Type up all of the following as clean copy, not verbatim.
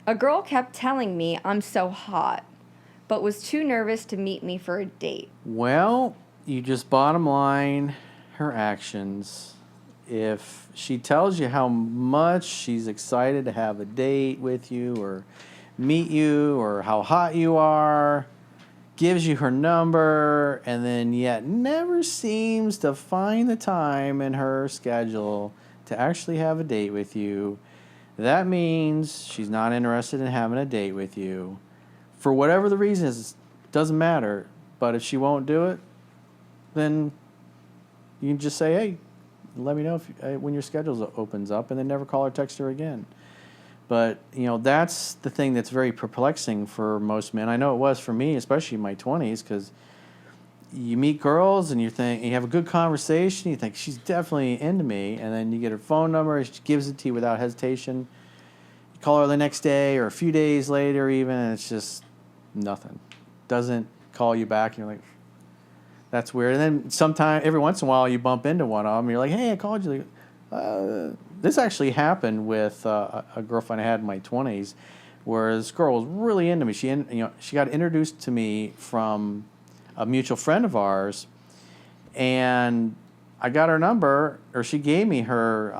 A girl kept telling me I'm so hot, but was too nervous to meet me for a date. Well, you just bottom line her actions. If she tells you how much she's excited to have a date with you or meet you or how hot you are, gives you her number, and then yet never seems to find the time in her schedule to actually have a date with you, that means she's not interested in having a date with you. For whatever the reason is, doesn't matter. But if she won't do it, then you can just say, hey, let me know when your schedule opens up, and then never call or text her again. But, that's the thing that's very perplexing for most men. I know it was for me, especially in my 20s, because you meet girls and you have a good conversation. You think, she's definitely into me. And then you get her phone number. She gives it to you without hesitation. You call her the next day or a few days later even, and it's just nothing. Doesn't call you back. And you're like, that's weird. And then every once in a while, you bump into one of them. And you're like, hey, I called you. This actually happened with a girlfriend I had in my 20s, where this girl was really into me. She got introduced to me from a mutual friend of ours, and I got her number, or she gave me her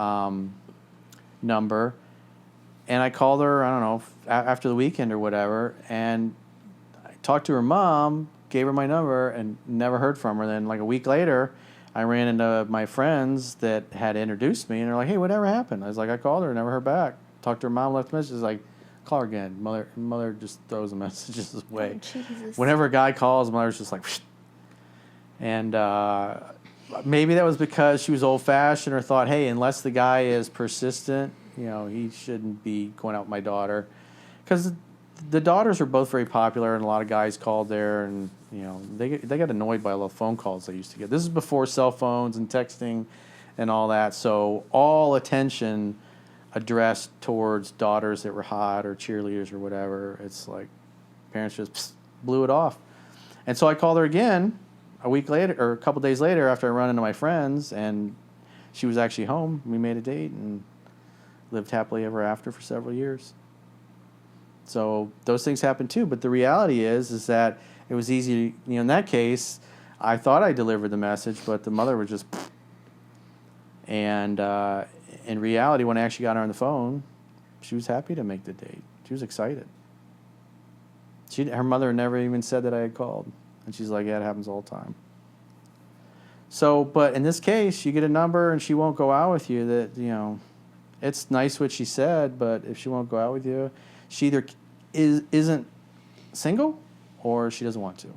number, and I called her, I don't know, after the weekend or whatever, and I talked to her mom, gave her my number, and never heard from her. Then like a week later, I ran into my friends that had introduced me, and they're like, hey, whatever happened? I was like, I called her, never heard back. Talked to her mom, left a message, like, call her again. Mother just throws the messages away. Oh, Jesus. Whenever a guy calls, mother's just like, psh. And maybe that was because she was old-fashioned or thought, hey, unless the guy is persistent, he shouldn't be going out with my daughter. Because the daughters are both very popular, and a lot of guys called there, and they got annoyed by all the phone calls they used to get. This is before cell phones and texting and all that, so all attention addressed towards daughters that were hot or cheerleaders or whatever. It's like parents just blew it off. And so I called her again a week later, or a couple days later, after I run into my friends, and she was actually home. We made a date and lived happily ever after for several years. So those things happen too. But the reality is that it was easy. In that case, I thought I delivered the message, but the mother was just. And in reality, when I actually got her on the phone, she was happy to make the date. She was excited. Her mother never even said that I had called. And she's like, yeah, it happens all the time. So, but in this case, you get a number and she won't go out with you. That, it's nice what she said, but if she won't go out with you, she either isn't single or she doesn't want to.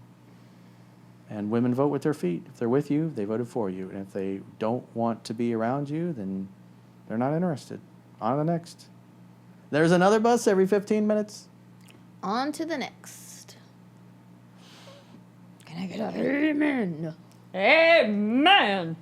And women vote with their feet. If they're with you, they voted for you. And if they don't want to be around you, then they're not interested. On to the next. There's another bus every 15 minutes. On to the next. Can I get a amen? Amen.